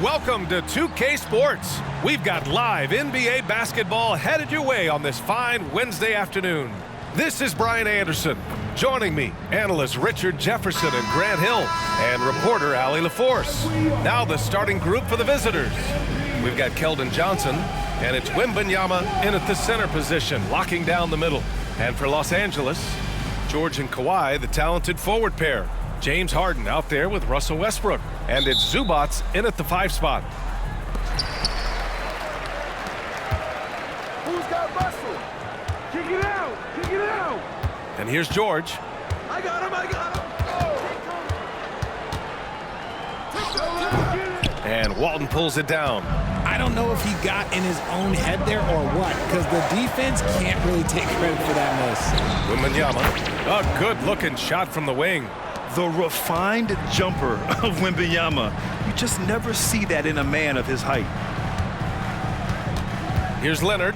Welcome to 2K Sports. We've got live NBA basketball headed your way on this fine Wednesday afternoon. This is Brian Anderson. Joining me, analysts Richard Jefferson and Grant Hill, and reporter Allie LaForce. Now the starting group for the visitors. We've got Keldon Johnson, and it's Wembanyama in at the center position, locking down the middle. And for Los Angeles, George and Kawhi, the talented forward pair. James Harden out there with Russell Westbrook. And it's Zubats in at the 5 spot. Who's got Russell? Kick it out! Kick it out! And here's George. I got him! I got him! And Walton pulls it down. I don't know if he got in his own head there or what, because the defense can't really take credit for that miss. Wembanyama, a good-looking shot from the wing. The refined jumper of Wembanyama. You just never see that in a man of his height. Here's Leonard.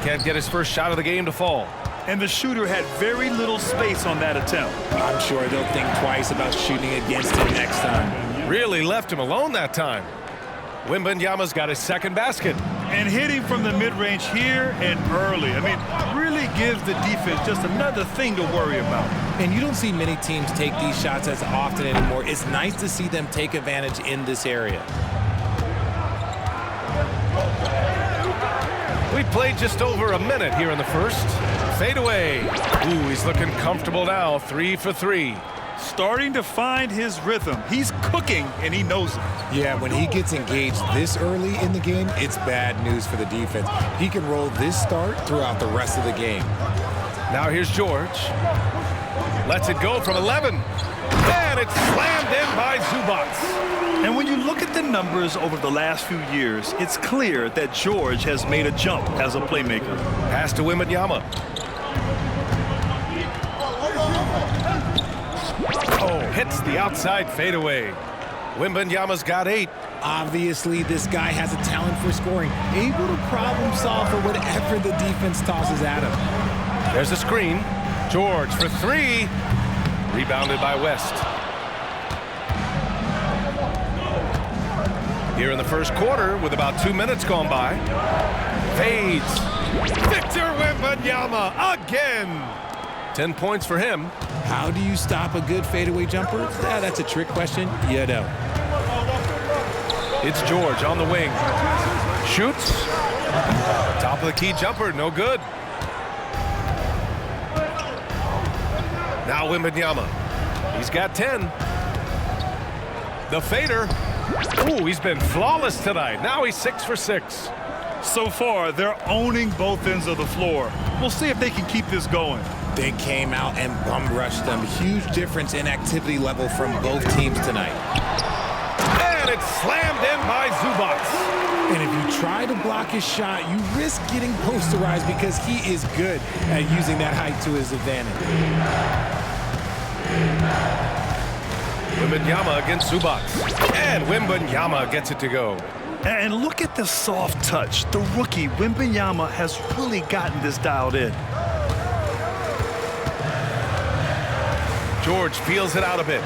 Can't get his first shot of the game to fall. And the shooter had very little space on that attempt. I'm sure they'll think twice about shooting against him next time. Really left him alone that time. Wembanyama's got his second basket. And hitting from the mid-range here and early. I mean, really gives the defense just another thing to worry about. And you don't see many teams take these shots as often anymore. It's nice to see them take advantage in this area. We played just over a minute here in the first. Fade away. Ooh, he's looking comfortable now. 3 for 3. Starting to find his rhythm. He's cooking, and he knows it. Yeah, when he gets engaged this early in the game, it's bad news for the defense. He can roll this start throughout the rest of the game. Now here's George. Lets it go from 11. And it's slammed in by Zubats. And when you look at the numbers over the last few years, it's clear that George has made a jump as a playmaker. Pass to Wembanyama. Oh, hits the outside fadeaway. Wembanyama's got 8. Obviously, this guy has a talent for scoring, able to problem solve for whatever the defense tosses at him. There's a screen. George for 3. Rebounded by West. Here in the first quarter, with about 2 minutes gone by. Fades. Victor Wembanyama again. 10 points for him. How do you stop a good fadeaway jumper? That's a trick question. You know. It's George on the wing. Shoots. Top of the key jumper, no good. Now Wembanyama. He's got 10. The fader. Ooh, he's been flawless tonight. Now he's 6 for 6. So far, they're owning both ends of the floor. We'll see if they can keep this going. They came out and bum-rushed them. Huge difference in activity level from both teams tonight. And it's slammed in by Zubats. And if you try to block his shot, you risk getting posterized because he is good at using that height to his advantage. Wembanyama against Zubats. And Wembanyama gets it to go. And look at the soft touch. The rookie, Wembanyama, has really gotten this dialed in. George peels it out a bit.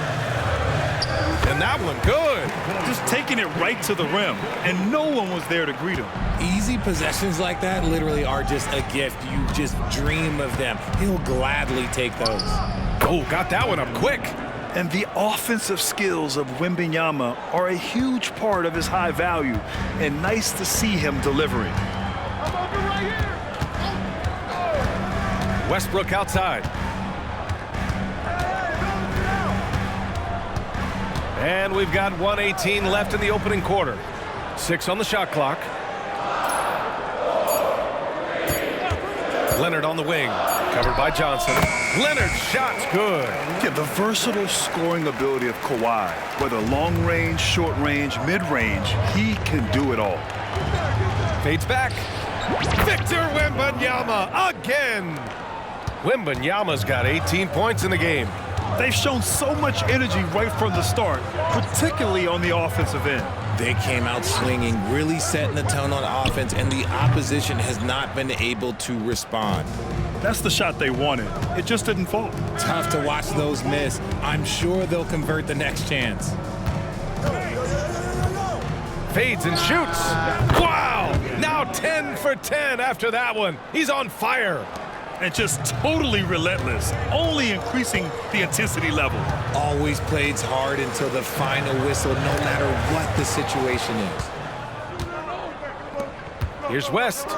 And that one, good. Just taking it right to the rim, and no one was there to greet him. Easy possessions like that literally are just a gift. You just dream of them. He'll gladly take those. Oh, got that one up quick. And the offensive skills of Wembanyama are a huge part of his high value, and nice to see him delivering. I'm open right here! Westbrook outside. And we've got 1:18 left in the opening quarter. 6 on the shot clock. Leonard on the wing. Covered by Johnson. Leonard's shot's good. Yeah, the versatile scoring ability of Kawhi, whether long range, short range, mid range, he can do it all. Fades back. Victor Wembanyama again. Wembanyama's got 18 points in the game. They've shown so much energy right from the start, particularly on the offensive end. They came out swinging, really setting the tone on offense, and the opposition has not been able to respond. That's the shot they wanted. It just didn't fall. Tough to watch those miss. I'm sure they'll convert the next chance. Fades and shoots. Wow! Now 10 for 10 after that one. He's on fire. And just totally relentless, only increasing the intensity level. Always plays hard until the final whistle, no matter what the situation is. Here's West.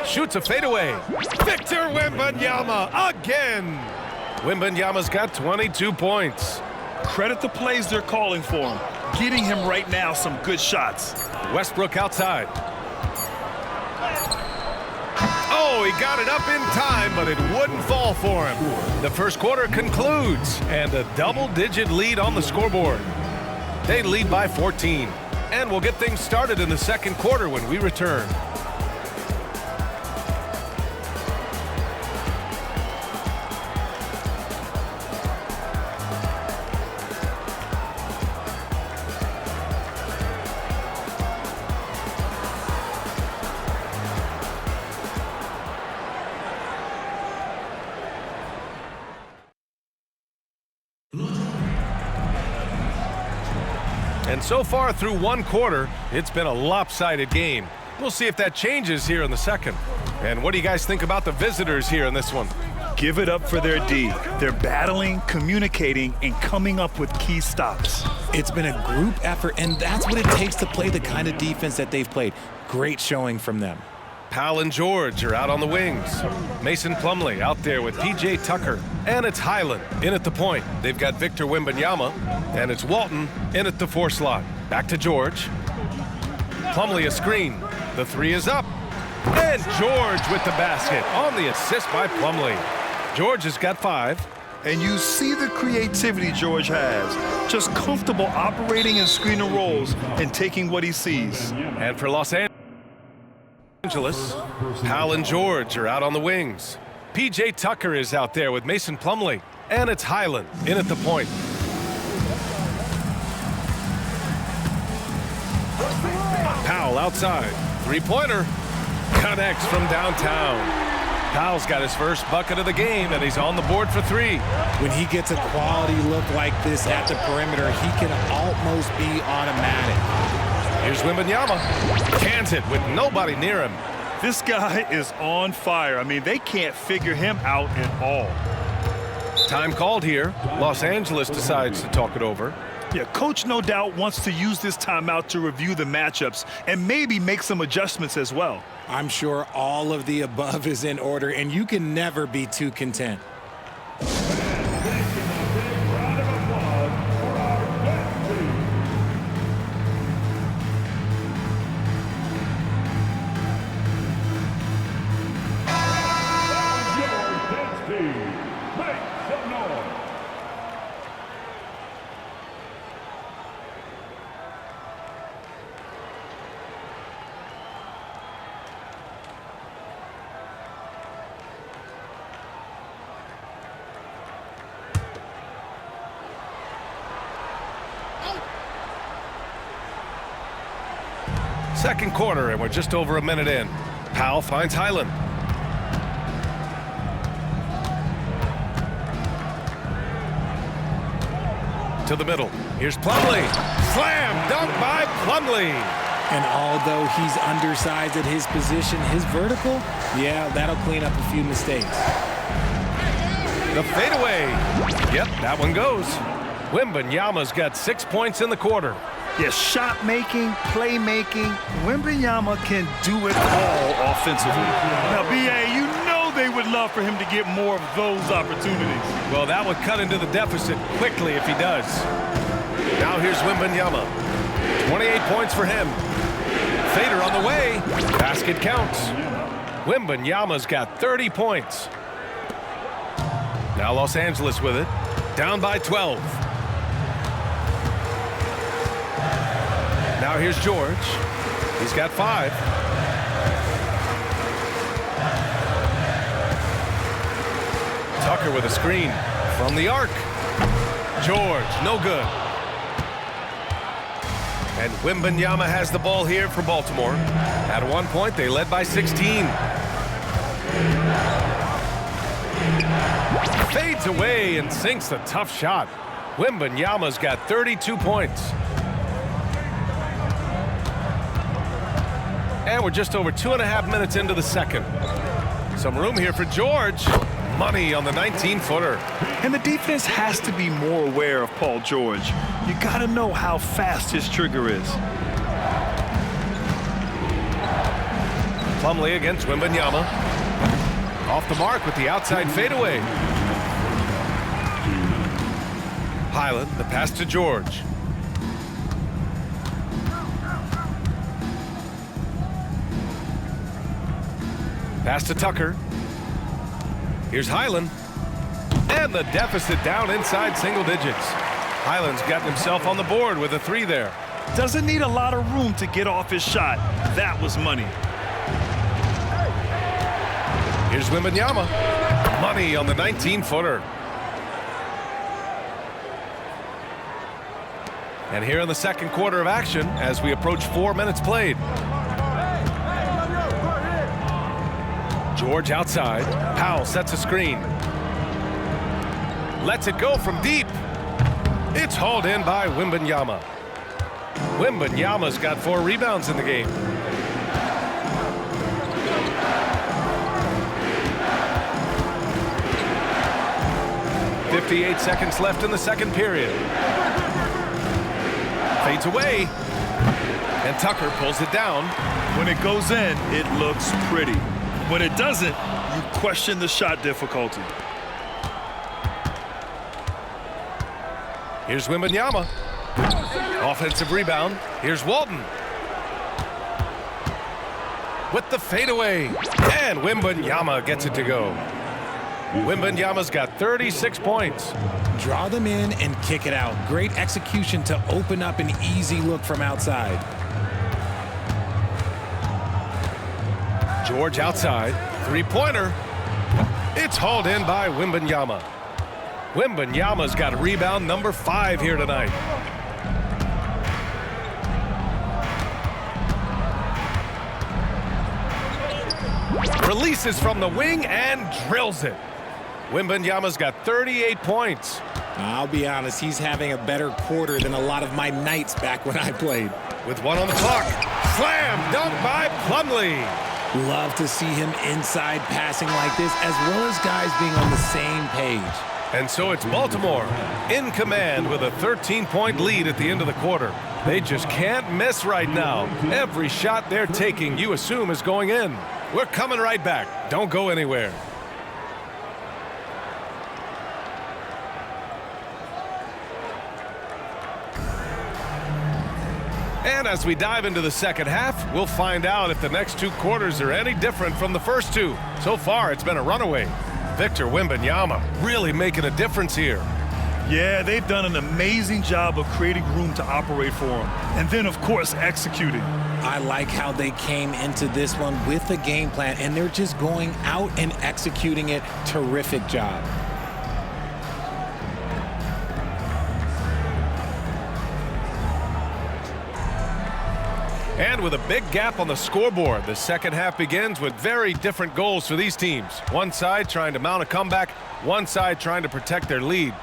Shoots a fadeaway. Victor Wembanyama again. Wembanyama's got 22 points. Credit the plays they're calling for him. Getting him right now some good shots. Westbrook outside. Oh, he got it up in time, but it wouldn't fall for him. The first quarter concludes, and a double-digit lead on the scoreboard. They lead by 14, and we'll get things started in the second quarter when we return. And so far through one quarter, it's been a lopsided game. We'll see if that changes here in the second. And what do you guys think about the visitors here in this one? Give it up for their D. They're battling, communicating, and coming up with key stops. It's been a group effort, and that's what it takes to play the kind of defense that they've played. Great showing from them. Powell and George are out on the wings. Mason Plumlee out there with P.J. Tucker. And it's Highland in at the point. They've got Victor Wembanyama. And it's Walton in at the 4 slot. Back to George. Plumlee a screen. The 3 is up. And George with the basket on the assist by Plumlee. George has got 5. And you see the creativity George has. Just comfortable operating in screen and rolls and taking what he sees. And for Los Angeles, Powell and George are out on the wings. P.J. Tucker is out there with Mason Plumlee. And it's Highland in at the point. Powell outside. Three-pointer. Connects from downtown. Powell's got his first bucket of the game, and he's on the board for 3. When he gets a quality look like this at the perimeter, he can almost be automatic. Here's Wembanyama. Cans it with nobody near him. This guy is on fire. I mean, they can't figure him out at all. Time called here. Los Angeles decides to talk it over. Yeah, coach no doubt wants to use this timeout to review the matchups and maybe make some adjustments as well. I'm sure all of the above is in order, and you can never be too content. Second quarter, and we're just over a minute in. Powell finds Highland. To the middle. Here's Plumlee. Slam dunk by Plumlee. And although he's undersized at his position, his vertical, yeah, that'll clean up a few mistakes. The fadeaway. Yep, that one goes. Wembanyama's got 6 points in the quarter. Yes, shot making, play making. Wembanyama can do it all offensively. Now, B.A., you know they would love for him to get more of those opportunities. Well, that would cut into the deficit quickly if he does. Now here's Wembanyama. 28 points for him. Fader on the way. Basket counts. Wembanyama's got 30 points. Now Los Angeles with it. Down by 12. Now here's George. He's got 5. Tucker with a screen from the arc. George, no good. And Wembanyama has the ball here for Baltimore. At one point, they led by 16. Fades away and sinks a tough shot. Wembanyama's got 32 points. And we're just over 2.5 minutes into the second. Some room here for George. Money on the 19-footer. And the defense has to be more aware of Paul George. You got to know how fast his trigger is. Plumlee against Wembanyama. Off the mark with the outside fadeaway. Highland, the pass to George. Pass to Tucker. Here's Highland. And the deficit down inside single digits. Highland's gotten himself on the board with a 3 there. Doesn't need a lot of room to get off his shot. That was money. Here's Wembanyama. Money on the 19-footer. And here in the second quarter of action as we approach 4 minutes played. George outside. Powell sets a screen. Lets it go from deep. It's hauled in by Wembanyama. Wembanyama's got 4 rebounds in the game. .58 seconds left in the second period. Fades away. And Tucker pulls it down. When it goes in, it looks pretty. When it doesn't, you question the shot difficulty. Here's Wembanyama. Offensive rebound. Here's Walton. With the fadeaway. And Wembanyama gets it to go. Wembanyama's got 36 points. Draw them in and kick it out. Great execution to open up an easy look from outside. George outside. Three-pointer. It's hauled in by Wembanyama. Wembanyama's got rebound number 5 here tonight. Releases from the wing and drills it. Wembanyama's got 38 points. I'll be honest, he's having a better quarter than a lot of my nights back when I played. With 1 on the clock. Slam dunk by Plumlee. Love to see him inside passing like this, as well as guys being on the same page. And so it's Baltimore in command with a 13-point lead at the end of the quarter. They just can't miss right now. Every shot they're taking, you assume, is going in. We're coming right back. Don't go anywhere. And as we dive into the second half, we'll find out if the next 2 quarters are any different from the first 2. So far, it's been a runaway. Victor Wembanyama really making a difference here. Yeah, they've done an amazing job of creating room to operate for him. And then, of course, executing. I like how they came into this one with a game plan, and they're just going out and executing it. Terrific job. And with a big gap on the scoreboard, the second half begins with very different goals for these teams. One side trying to mount a comeback, one side trying to protect their lead.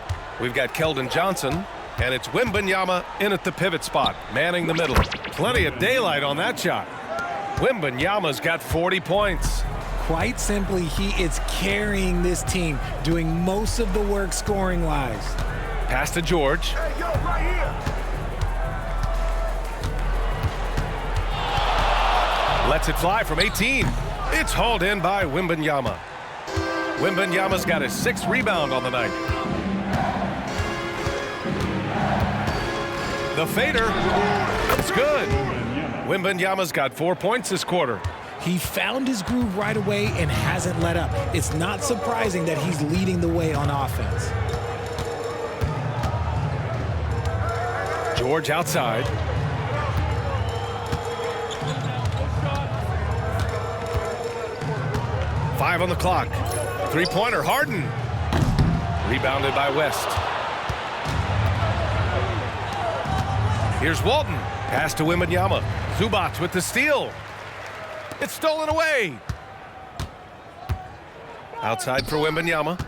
We've got Keldon Johnson, and it's Wembanyama in at the pivot spot, manning the middle. Plenty of daylight on that shot. Wembanyama's got 40 points. Quite simply, he is carrying this team, doing most of the work scoring-wise. Pass to George. Hey, yo, right here. Lets it fly from 18. It's hauled in by Wembanyama. Wembanyama's got his 6th rebound on the night. The fader. It's good. Wembanyama's got 4 points this quarter. He found his groove right away and hasn't let up. It's not surprising that he's leading the way on offense. George outside. Five on the clock. Three-pointer, Harden. Rebounded by West. Here's Walton. Pass to Wembanyama. Zubac with the steal. It's stolen away. Outside for Wembanyama.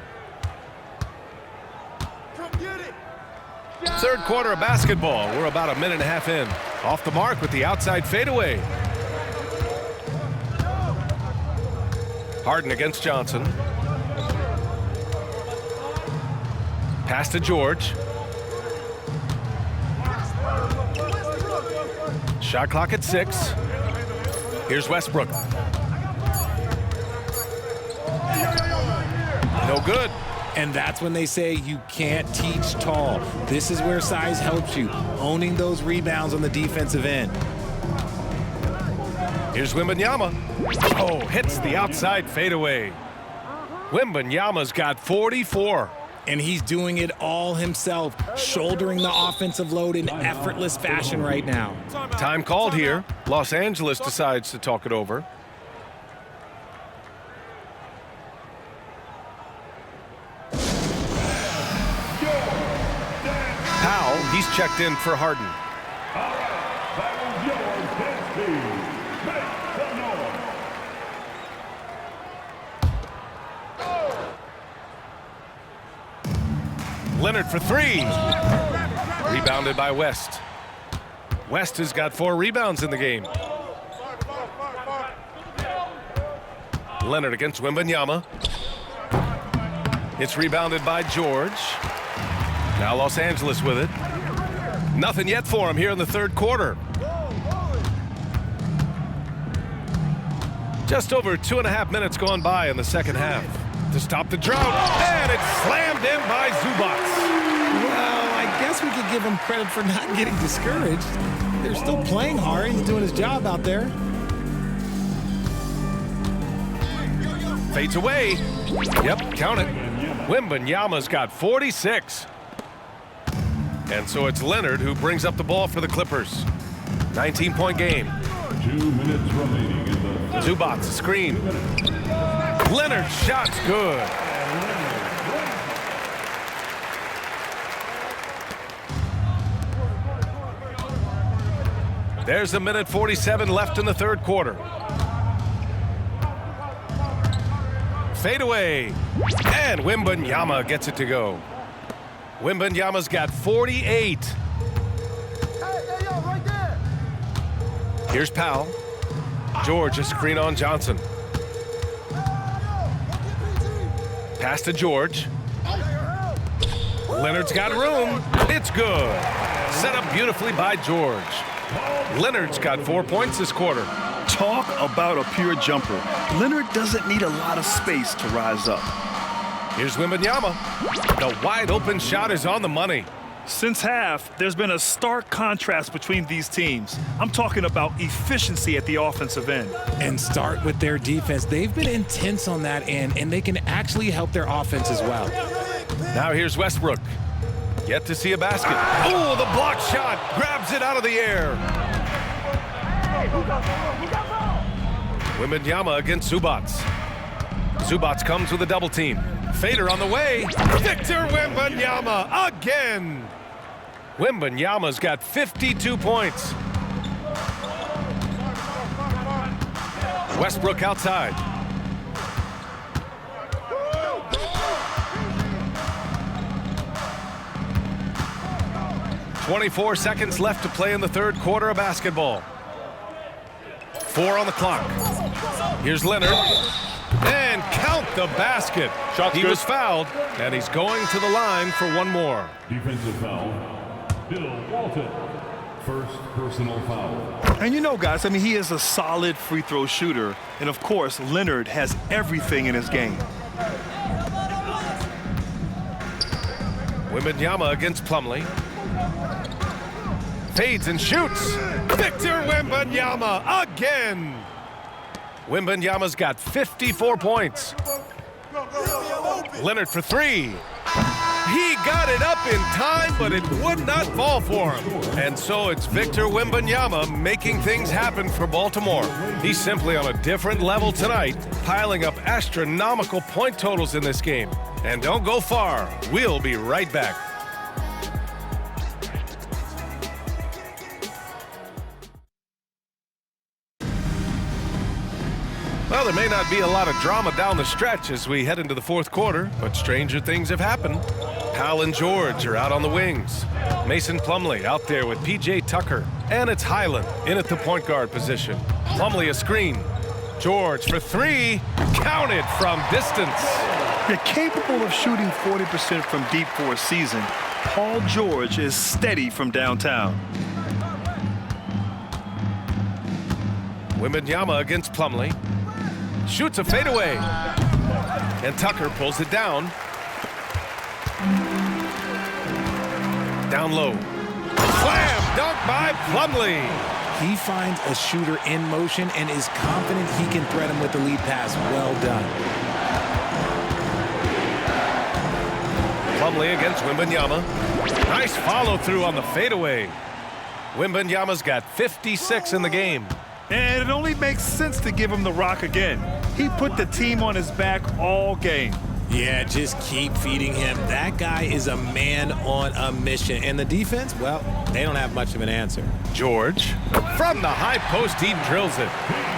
Third quarter of basketball. We're about a minute and a half in. Off the mark with the outside fadeaway. Harden against Johnson. Pass to George. Shot clock at 6. Here's Westbrook. No good. And that's when they say you can't teach tall. This is where size helps you, owning those rebounds on the defensive end. Here's Wembanyama. Oh, hits the outside fadeaway. Wembanyama's got 44. And he's doing it all himself, shouldering the offensive load in effortless fashion right now. Time called here. Los Angeles decides to talk it over. Powell, he's checked in for Harden. Leonard for 3. Rebounded by West. West has got 4 rebounds in the game. Leonard against Wembanyama. It's rebounded by George. Now Los Angeles with it. Nothing yet for him here in the third quarter. Just over 2.5 minutes gone by in the second half. To stop the drought, and it's slammed in by Zubac. Well, I guess we could give him credit for not getting discouraged. They're still playing hard. He's doing his job out there. Fades away. Yep, count it. Wembanyama's got 46. And so it's Leonard who brings up the ball for the Clippers. 19-point game. 2 minutes remaining in the Zubac, screen. Leonard's shot's good. There's a minute 47 left in the third quarter. Fade away. And Wembanyama gets it to go. Wembanyama's got 48. Here's Powell. George, a screen on Johnson. Pass to George. Leonard's got room. It's good. Set up beautifully by George. Leonard's got 4 points this quarter. Talk about a pure jumper. Leonard doesn't need a lot of space to rise up. Here's Wembanyama. The wide open shot is on the money. Since half, there's been a stark contrast between these teams. I'm talking about efficiency at the offensive end. And start with their defense. They've been intense on that end, and they can actually help their offense as well. Now here's Westbrook. Yet to see a basket. Oh, the block shot. Grabs it out of the air. Wembanyama against Zubac. Zubac comes with a double team. Fader on the way. Victor Wembanyama again. Wembanyama's got 52 points. Westbrook outside. .24 seconds left to play in the third quarter of basketball. 4 on the clock. Here's Leonard. And count the basket. Shot's he good. was fouled, and he's going to the line for one more. defensive foul. Bill Walton. First personal foul. And you know, guys, I mean, he is a solid free throw shooter. And of course, Leonard has everything in his game. Wembanyama against Plumlee. Fades and shoots. Victor Wembanyama again. Wembanyama's got 54 points. Leonard for 3. He got it up in time, but it would not fall for him. And so it's Victor Wembanyama making things happen for Baltimore. He's simply on a different level tonight, piling up astronomical point totals in this game. And don't go far. We'll be right back. Well, there may not be a lot of drama down the stretch as we head into the fourth quarter, but stranger things have happened. Powell and George are out on the wings. Mason Plumlee out there with P.J. Tucker. And it's Highland in at the point guard position. Plumlee a screen. George for three. Counted from distance. You're capable of shooting 40% from deep for a season. Paul George is steady from downtown. Wembanyama against Plumlee. Shoots a fadeaway. And Tucker pulls it down. Down low. Slam dunk by Plumlee. He finds a shooter in motion and is confident he can thread him with the lead pass. Well done. Plumlee against Wembanyama. Nice follow through on the fadeaway. Wembanyama's got 56 in the game. And it only makes sense to give him the rock again. He put the team on his back all game. Yeah, just keep feeding him. That guy is a man on a mission. And the defense, well, they don't have much of an answer. George from the high post, he drills it.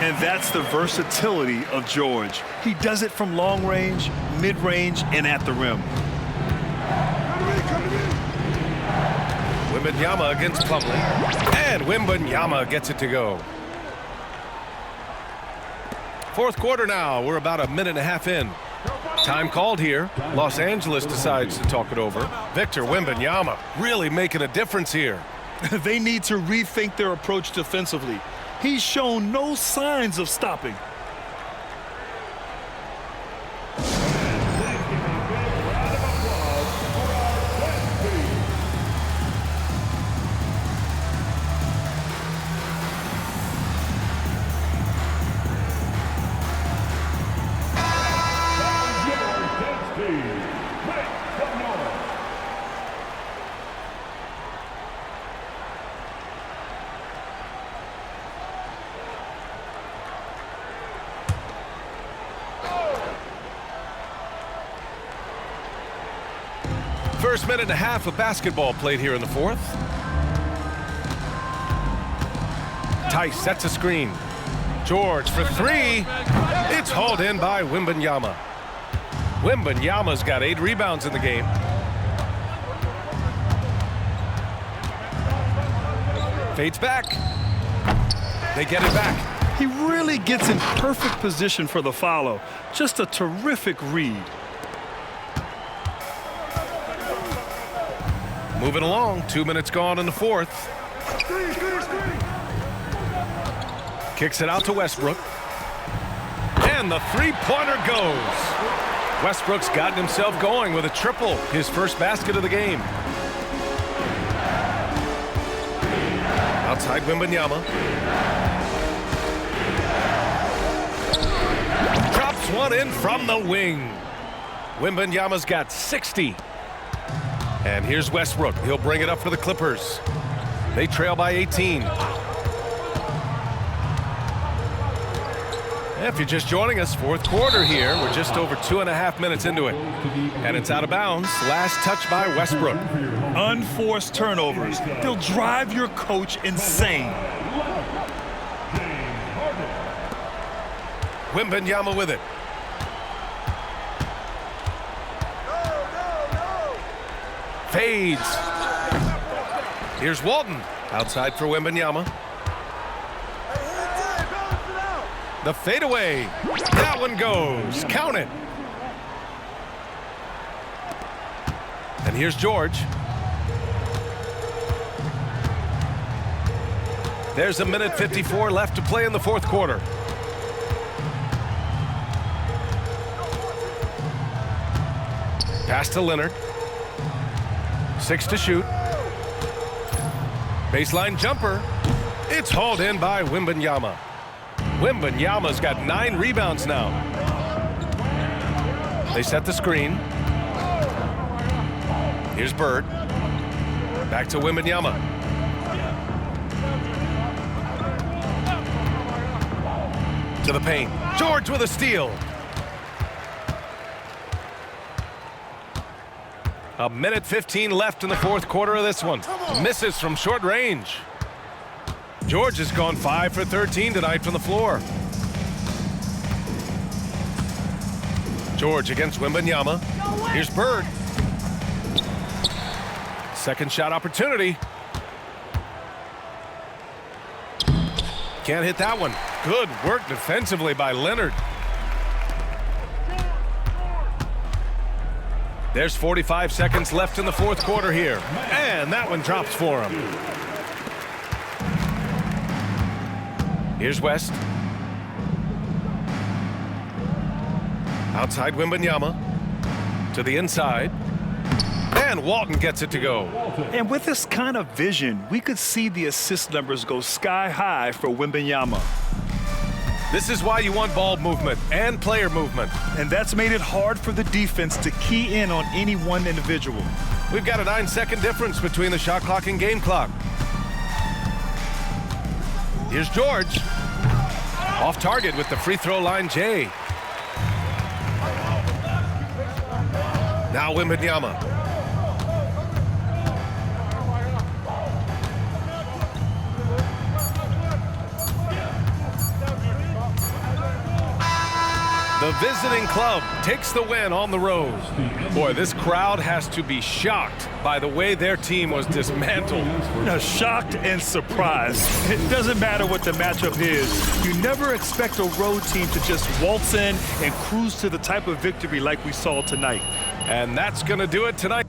And that's the versatility of George. He does it from long range, mid-range, and at the rim. Wembanyama against Plumlee. And Wembanyama gets it to go. Fourth quarter now. We're about a minute and a half in. Time called here. Los Angeles decides to talk it over. Victor Wembanyama really making a difference here. They need to rethink their approach defensively. He's shown no signs of stopping. First minute and a half of basketball played here in the fourth. Tice sets a screen. George for three. It's hauled in by Wembanyama. Wembanyama's got 8 rebounds in the game. Fades back. They get it back. He really gets in perfect position for the follow. Just a terrific read. Moving along, 2 minutes gone in the fourth. Kicks it out to Westbrook. And the three-pointer goes. Westbrook's gotten himself going with a triple, his first basket of the game. Outside Wembanyama. Drops one in from the wing. Wembanyama's got 60. And here's Westbrook. He'll bring it up for the Clippers. They trail by 18. If you're just joining us, fourth quarter here. We're just over 2.5 minutes into it. And it's out of bounds. Last touch by Westbrook. Unforced turnovers. They'll drive your coach insane. Wembanyama with it. Fades. Here's Walton. Outside for Wembanyama. The fadeaway. That one goes. Count it. And here's George. There's 1:54 left to play in the fourth quarter. Pass to Leonard. 6 to shoot. Baseline jumper. It's hauled in by Wembanyama. Wembanyama's got 9 rebounds now. They set the screen. Here's Bird. Back to Wembanyama. To the paint. George with a steal. 1:15 left in the fourth quarter of this one. Misses from short range. George has gone 5 for 13 tonight from the floor. George against Wembanyama. Here's Bird. second shot opportunity. Can't hit that one. Good work defensively by Leonard. There's 45 seconds left in the fourth quarter here. And that one drops for him. Here's West. Outside Wembanyama. To the inside. And Walton gets it to go. And with this kind of vision, we could see the assist numbers go sky high for Wembanyama. This is why you want ball movement and player movement. And that's made it hard for the defense to key in on any one individual. We've got a 9-second difference between the shot clock and game clock. Here's George. Off target with the free throw line, Jay. Now Wembanyama. The visiting club takes the win on the road. Boy, this crowd has to be shocked by the way their team was dismantled. Shocked and surprised. It doesn't matter what the matchup is. You never expect a road team to just waltz in and cruise to the type of victory like we saw tonight. And that's going to do it tonight.